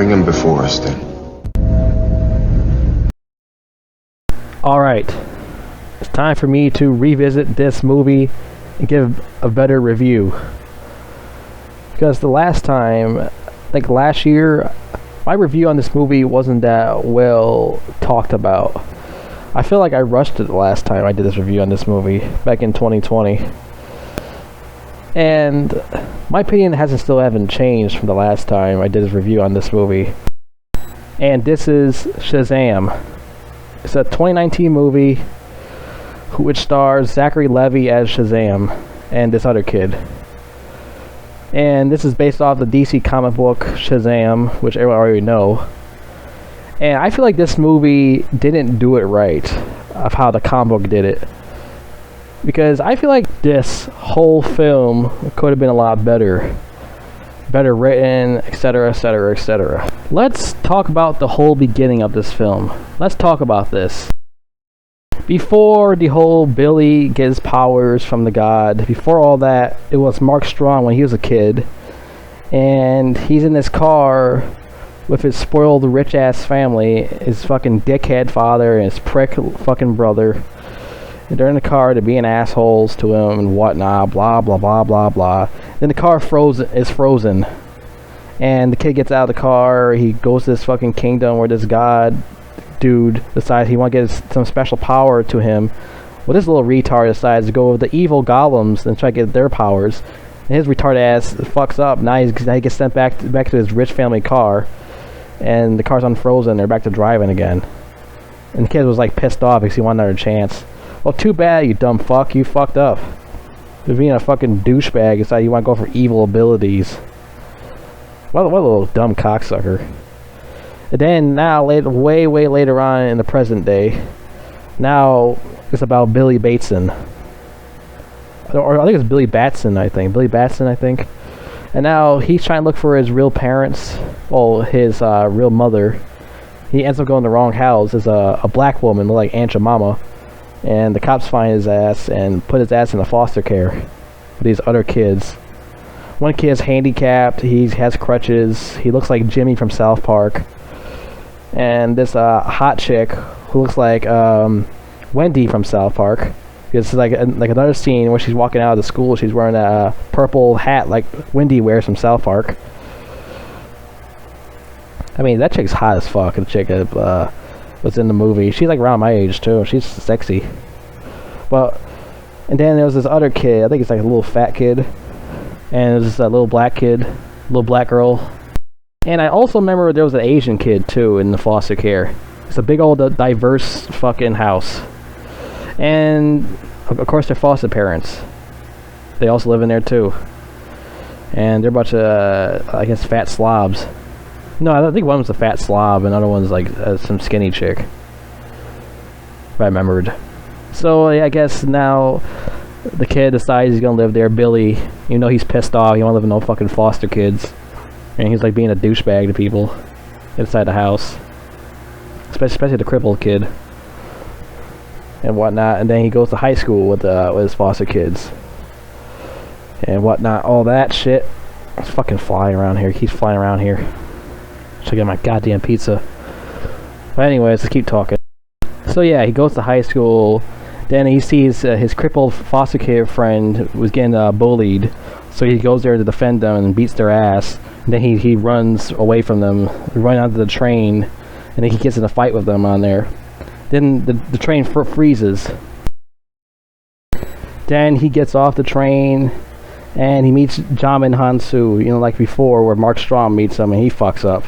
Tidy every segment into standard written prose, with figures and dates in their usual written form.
Bring him before us, then. Alright, it's time for me to revisit this movie and give a better review. Because the last time, like last year, my review on this movie wasn't that well talked about. I feel like I rushed it the last time I did this review on this movie, back in 2020. And my opinion haven't changed from the last time I did this review on this movie. And this is Shazam. It's a 2019 movie which stars Zachary Levi as Shazam and this other kid. And this is based off the DC comic book Shazam, which everyone already know. And I feel like this movie didn't do it right of how the comic book did it. Because I feel like this whole film could have been a lot better. Better written, etc, etc, etc. Let's talk about the whole beginning of this film. Let's talk about this. Before the whole Billy gets powers from the god, before all that, it was Mark Strong when he was a kid. And he's in this car with his spoiled rich ass family, his fucking dickhead father and his prick fucking brother. And they're in the car, they're being assholes to him and whatnot, blah blah blah blah blah. Then the car is frozen. And the kid gets out of the car, he goes to this fucking kingdom where this god dude decides he wants to get some special power to him. Well, this little retard decides to go with the evil golems and try to get their powers. And his retarded ass fucks up. Now he gets sent back to his rich family car. And the car's unfrozen, they're back to driving again. And the kid was like pissed off because he wanted another chance. Well, too bad, you dumb fuck. You fucked up. You're being a fucking douchebag. It's like you want to go for evil abilities. What a little dumb cocksucker. And then now, way later on in the present day, now it's about Billy Bateson. Or I think it's Billy Batson, I think. Billy Batson, I think. And now he's trying to look for his real parents. Well, his real mother. He ends up going to the wrong house. It's a black woman, like Aunt Jemima. And the cops find his ass and put his ass in the foster care with these other kids. One kid is handicapped, he has crutches, he looks like Jimmy from South Park. And this hot chick who looks like Wendy from South Park. It's like another scene where she's walking out of the school, she's wearing a purple hat like Wendy wears from South Park. I mean, that chick's hot as fuck, the chick was in the movie. She's like around my age too. She's sexy. But and then there was this other kid. I think it's like a little fat kid. And there's this little black kid, little black girl. And I also remember there was an Asian kid too in the foster care. It's a big old diverse fucking house. And of course they're foster parents. They also live in there too. And they're a bunch of I guess fat slobs. No, I think one was a fat slob, and the other one's like some skinny chick. If I remembered. So yeah, I guess now the kid decides he's gonna live there. Billy, you know, he's pissed off. He won't live with no fucking foster kids, and he's like being a douchebag to people inside the house, especially the crippled kid and whatnot. And then he goes to high school with his foster kids and whatnot. All that shit. It's fucking flying around here. He keeps flying around here. Should get my goddamn pizza. But anyways, let's keep talking. So yeah, he goes to high school. Then he sees his crippled foster care friend was getting bullied. So he goes there to defend them and beats their ass. And then he runs away from them, runs onto the train, and then he gets in a fight with them on there. Then the train freezes. Then he gets off the train and he meets Jamin Hansu, you know, like before, where Mark Strong meets him and he fucks up.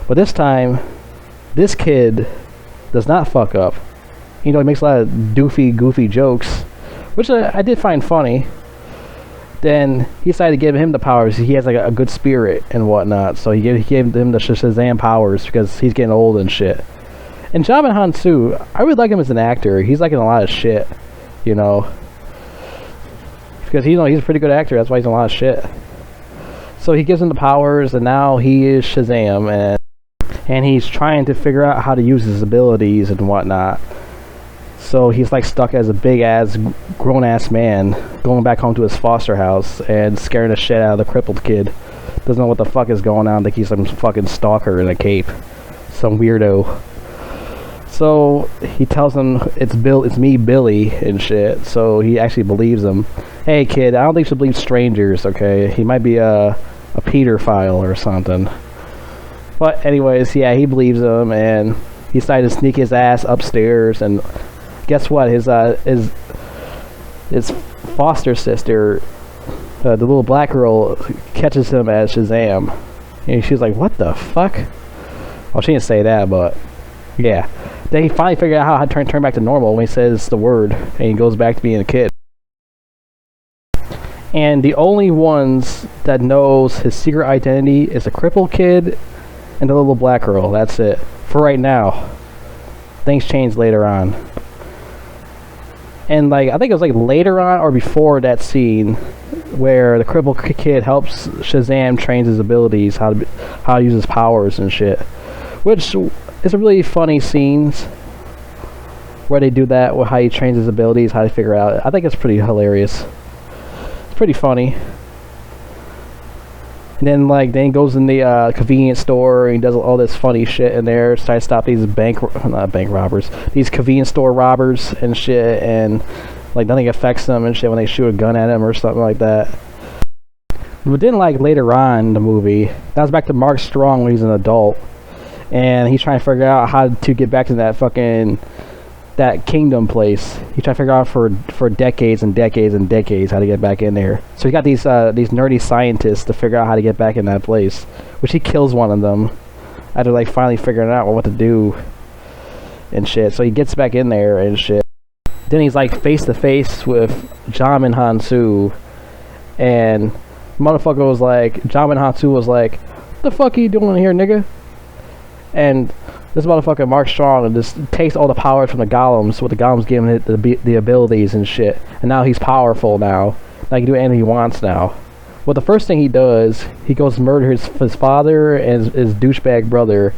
But this time, this kid does not fuck up. You know, he makes a lot of goofy jokes, which I did find funny. Then he decided to give him the powers. He has like a good spirit and whatnot, so he gave him the Shazam powers because he's getting old and shit. And Jamin Hansu, I really like him as an actor. He's like in a lot of shit, you know. Because he's a pretty good actor, that's why he's in a lot of shit. So he gives him the powers, and now he is Shazam, and he's trying to figure out how to use his abilities and whatnot. So he's like stuck as a big ass, grown ass man, going back home to his foster house and scaring the shit out of the crippled kid doesn't know what the fuck is going on. Think he's some fucking stalker in a cape, some weirdo. So he tells him it's me, Billy, and shit. So he actually believes him. Hey, kid, I don't think you should believe strangers. Okay, he might be a pedophile or something. But anyways, yeah, he believes him, and he decided to sneak his ass upstairs. And guess what? His foster sister, the little black girl, catches him as Shazam, and she's like, "What the fuck?" Well, she didn't say that, but yeah. Then he finally figured out how to turn back to normal when he says the word, and he goes back to being a kid. And the only ones that knows his secret identity is the crippled kid and the little black girl. That's it for right now. Things change later on. And like, I think it was like later on or before that scene where the crippled kid helps Shazam train his abilities, how to use his powers and shit, which is a really funny scenes where they do that, with how he trains his abilities, how to figure it out. I think it's pretty hilarious. It's pretty funny. And then then he goes in the convenience store and he does all this funny shit in there, try to stop these not bank robbers, these convenience store robbers and shit, and like nothing affects them and shit when they shoot a gun at him or something like that. But then later on in the movie, that was back to Mark Strong when he's an adult, and he's trying to figure out how to get back to that kingdom place. He tried to figure out for decades and decades and decades how to get back in there. So he got these nerdy scientists to figure out how to get back in that place, which he kills one of them after finally figuring out what to do and shit. So he gets back in there and shit. Then he's face to face with Jamin Hansu, and motherfucker was Jamin Hansu was like, "What the fuck are you doing here, nigga?" And this motherfucker Mark Strong just takes all the powers from the golems, with the golems giving it the abilities and shit. And now he's powerful now. Now he can do anything he wants now. Well, the first thing he does, he goes murder his father and his douchebag brother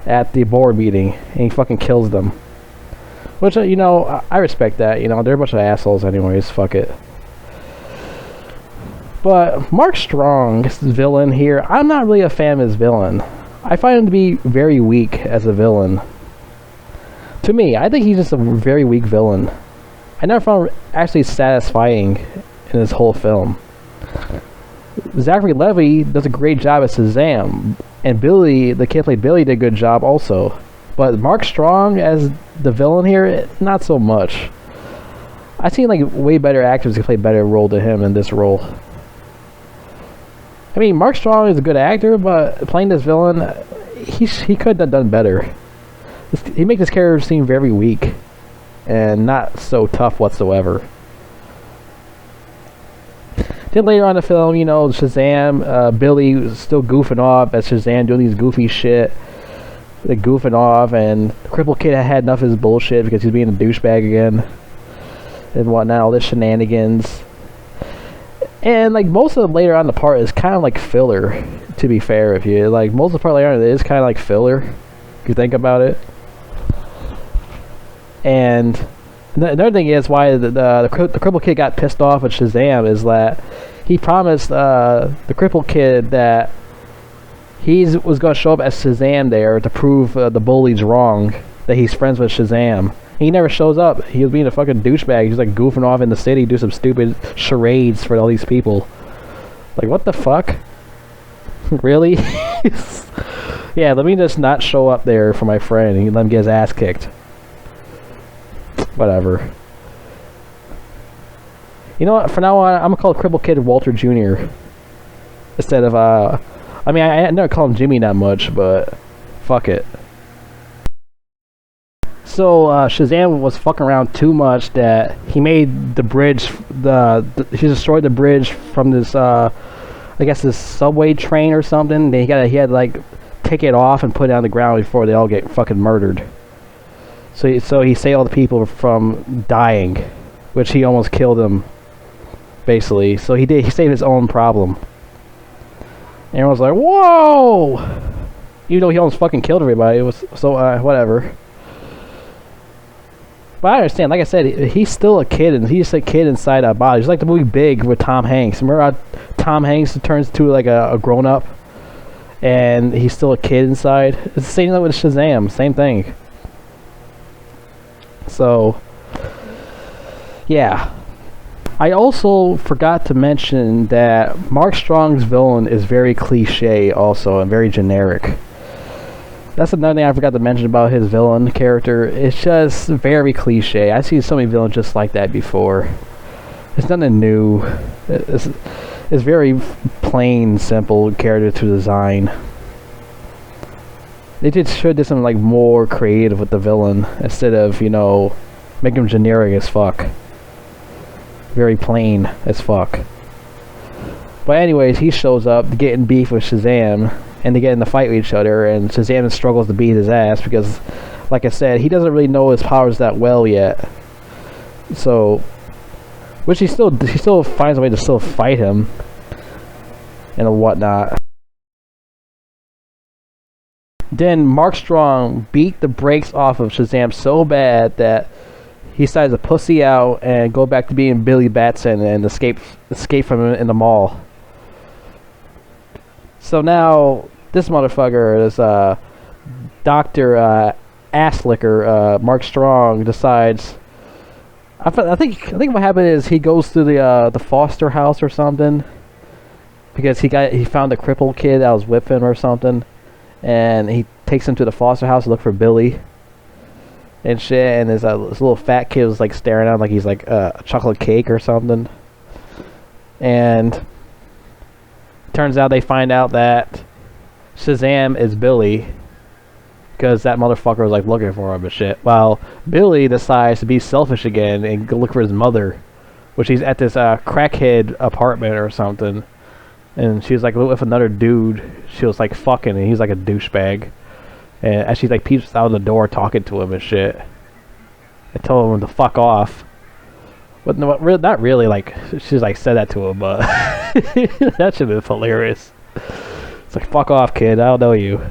at the board meeting, and he fucking kills them. Which, I respect that. They're a bunch of assholes anyways. Fuck it. But Mark Strong's villain here, I'm not really a fan of his villain. I find him to be very weak as a villain. To me, I think he's just a very weak villain. I never found him actually satisfying in this whole film. Zachary Levi does a great job as Shazam, and Billy, the kid played Billy, did a good job also. But Mark Strong as the villain here, not so much. I've seen way better actors who play better role than him in this role. I mean, Mark Strong is a good actor, but playing this villain, he could have done better. He makes his character seem very weak and not so tough whatsoever. Then later on in the film, Shazam, Billy was still goofing off as Shazam doing these goofy shit. They're goofing off, and the crippled kid had enough of his bullshit because he's being a douchebag again and whatnot, all this shenanigans. And most of the later on the part is kind of filler, to be fair with you. Most of the part later on is kind of filler, if you think about it. And another thing is why the crippled kid got pissed off at Shazam is that he promised the crippled kid that he was going to show up as Shazam there to prove the bullies wrong, that he's friends with Shazam. He never shows up. He was being a fucking douchebag. He's goofing off in the city, do some stupid charades for all these people. What the fuck? Really? Yeah, let me just not show up there for my friend and let him get his ass kicked. Whatever. You know what? For now on, I'm gonna call Cripple Kid Walter Jr. Instead of I mean, I never call him Jimmy that much, but fuck it. So Shazam was fucking around too much that he made the bridge. He destroyed the bridge from this I guess this subway train or something. Then he had to take it off and put it on the ground before they all get fucking murdered. So he saved all the people from dying, which he almost killed them, basically. So he saved his own problem. And everyone's like, whoa! Even though he almost fucking killed everybody, it was so whatever. But I understand, like I said, he's still a kid, and he's just a kid inside that body. Just like the movie Big with Tom Hanks. Remember how Tom Hanks turns to like a grown up, and he's still a kid inside. It's the same thing with Shazam. Same thing. So, yeah. I also forgot to mention that Mark Strong's villain is very cliche also, and very generic. That's another thing I forgot to mention about his villain character. It's just very cliche. I've seen so many villains just like that before. It's nothing new. It's very plain, simple character to design. They just should do something like more creative with the villain instead of, you know, make him generic as fuck. Very plain as fuck. But anyways, he shows up getting beef with Shazam, and they get in the fight with each other, and Shazam struggles to beat his ass because, like I said, he doesn't really know his powers that well yet. So, which he still finds a way to still fight him and whatnot. Then Mark Strong beat the brakes off of Shazam so bad that he decided to pussy out and go back to being Billy Batson and escape from him in the mall. So now this motherfucker is Dr. Asslicker. Mark Strong decides. I think what happened is he goes to the foster house or something because he found a crippled kid that was with him or something, and he takes him to the foster house to look for Billy and shit. And this little fat kid was like staring at him like he's like a chocolate cake or something. And turns out they find out that Shazam is Billy because that motherfucker was like looking for him and shit. While Billy decides to be selfish again and go look for his mother, which he's at this crackhead apartment or something. And she was like with another dude. She was like fucking, and he's like a douchebag. And as she like peeps out the door talking to him and shit, I told him to fuck off. But no, not really. Like she's like said that to him, but that should have been hilarious. It's like, fuck off, kid. I don't know you.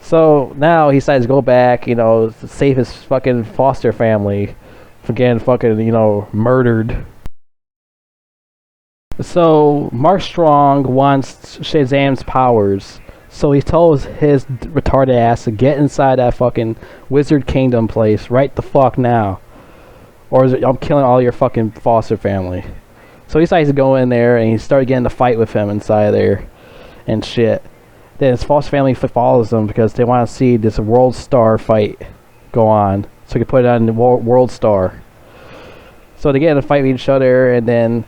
So now he decides to go back, you know, to save his fucking foster family from getting fucking, you know, murdered. So Mark Strong wants Shazam's powers. So he tells his retarded ass to get inside that fucking Wizard Kingdom place right the fuck now. Or I'm killing all your fucking foster family. So he decides to go in there and he started getting to fight with him inside there and shit. Then his foster family follows him because they want to see this World Star fight go on. So he can put it on the World Star. So they get in a fight with each other, and then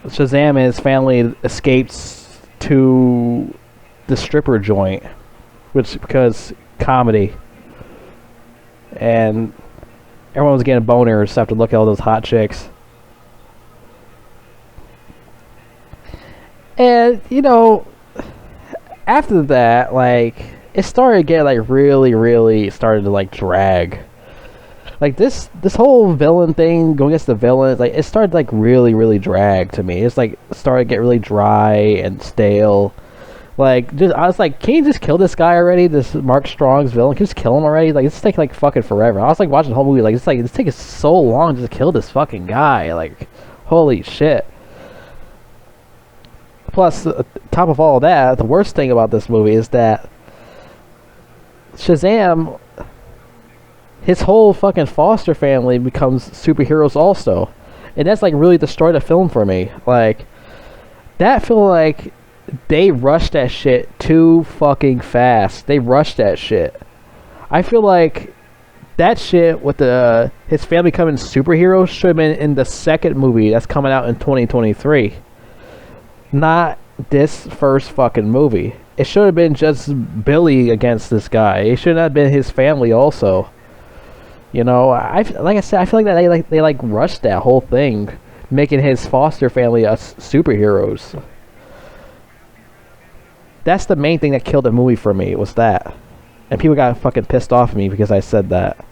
Shazam and his family escapes to the stripper joint, because comedy. And everyone was getting boners after looking at all those hot chicks. And, you know, after that, like, it started to get, like, really started to, like, drag. Like, this whole villain thing, going against the villains, like, it started, like, really drag to me. It's, like, started to get really dry and stale. Like, I was like, can you just kill this guy already? This Mark Strong's villain? Can you just kill him already? Like, it's taking, like, fucking forever. I was, like, watching the whole movie, like, it's taking so long just to kill this fucking guy. Like, holy shit. Plus, top of all that, the worst thing about this movie is that Shazam, his whole fucking foster family becomes superheroes also. And that's, like, really destroyed the film for me. Like, that feel like they rushed that shit too fucking fast. They rushed that shit. I feel like that shit with his family becoming superheroes should have been in the second movie that's coming out in 2023. Not this first fucking movie. It should have been just Billy against this guy. It should not have been his family also. You know, like I said, I feel like they rushed that whole thing, making his foster family us superheroes. That's the main thing that killed the movie for me, was that. And people got fucking pissed off at me because I said that.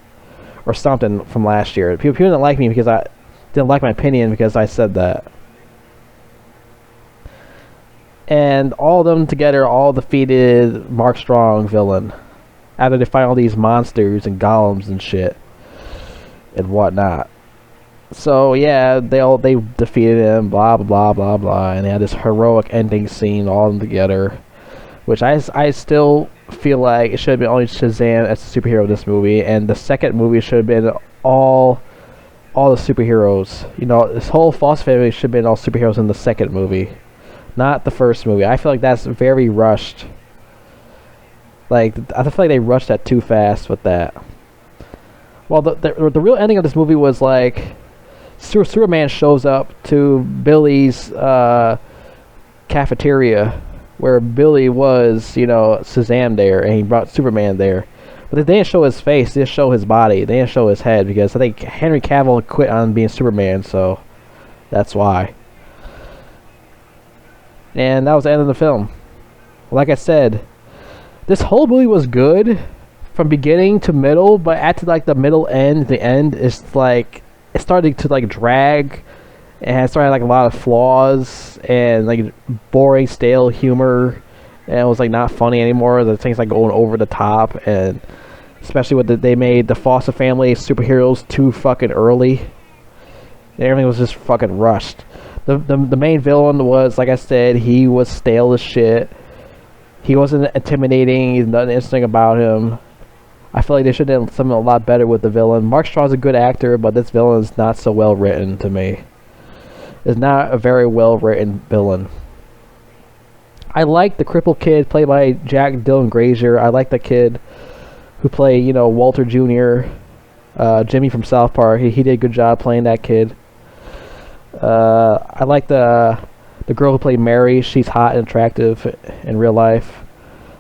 Or something from last year. People didn't like me because I didn't like my opinion because I said that. And all of them together all defeated Mark Strong villain. After they fight all these monsters and golems and shit. And whatnot. So yeah, they defeated him, blah blah blah blah, and they had this heroic ending scene all together, which I still feel like it should have been only Shazam as the superhero of this movie, and the second movie should have been all the superheroes. You know, this whole Foster family should have been all superheroes in the second movie, not the first movie. I feel like that's very rushed. Like, I feel like they rushed that too fast with that. Well, the real ending of this movie was like Superman shows up to Billy's cafeteria where Billy was, you know, Shazam there, and he brought Superman there. But they didn't show his face, they just show his body. They didn't show his head because I think Henry Cavill quit on being Superman, so that's why. And that was the end of the film. Like I said, this whole movie was good from beginning to middle, but at like the middle end, the end is like it started to like drag, and it started like a lot of flaws and like boring, stale humor, and it was like not funny anymore. The things like going over the top, and especially with they made the Foster family superheroes too fucking early. And everything was just fucking rushed. The main villain was, like I said, he was stale as shit. He wasn't intimidating. There's nothing interesting about him. I feel like they should have done something a lot better with the villain. Mark Strong's a good actor, but this villain is not so well written to me. It's not a very well written villain. I like the crippled kid played by Jack Dylan Grazer. I like the kid who played, you know, Walter Jr., Jimmy from South Park. He did a good job playing that kid. I like the girl who played Mary. She's hot and attractive in real life.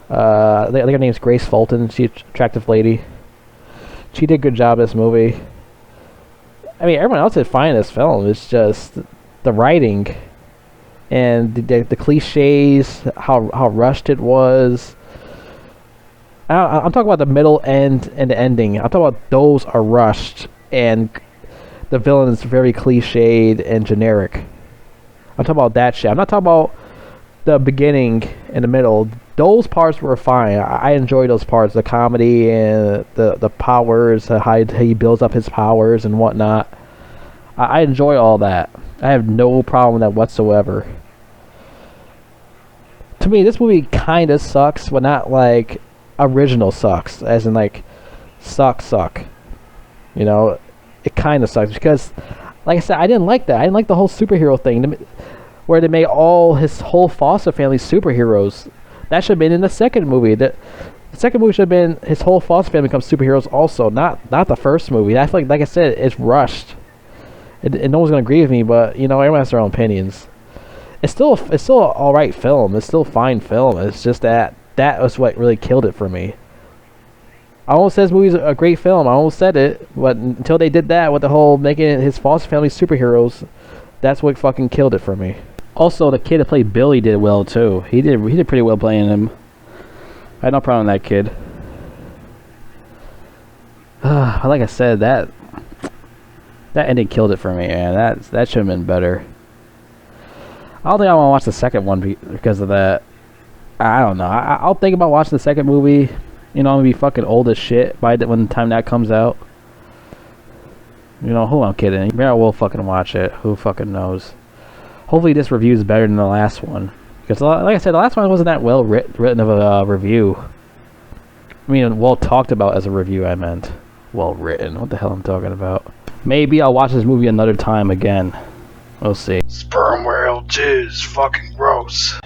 I think her name's Grace Fulton. She's an attractive lady. She did a good job in this movie. I mean, everyone else did fine in this film. It's just the writing and the cliches, how rushed it was. I'm talking about the middle end and the ending. I'm talking about those are rushed, and the villain is very cliched and generic. I'm talking about that shit. I'm not talking about the beginning and the middle. Those parts were fine. I enjoyed those parts, the comedy and the powers, how he builds up his powers and whatnot. I enjoy all that. I have no problem with that whatsoever. To me, this movie kind of sucks, but not like original sucks, as in like suck. You know, it kind of sucks because, like I said, I didn't like that. I didn't like the whole superhero thing where they made his whole Foster family superheroes. That should have been in the second movie. The second movie should have been his whole Foster family becomes superheroes also, not the first movie. I feel like I said, it's rushed. And no one's gonna agree with me, but you know, everyone has their own opinions. It's still an alright film. It's still a fine film. It's just that was what really killed it for me. I almost said this movie's a great film. I almost said it, but until they did that with the whole making his Foster family superheroes, that's what fucking killed it for me. Also, the kid that played Billy did well too. He did pretty well playing him. I had no problem with that kid. Like I said, that ending killed it for me, man. That should have been better. I don't think I want to watch the second one because of that. I don't know. I'll think about watching the second movie. You know, I'm gonna be fucking old as shit by when the time that comes out. You know, who I'm kidding. Maybe I will fucking watch it. Who fucking knows? Hopefully this review is better than the last one. Because like I said, the last one wasn't that well written of a review. I mean, well talked about as a review, I meant. Well written. What the hell I'm talking about? Maybe I'll watch this movie another time again. We'll see. Sperm whale jizz, fucking gross.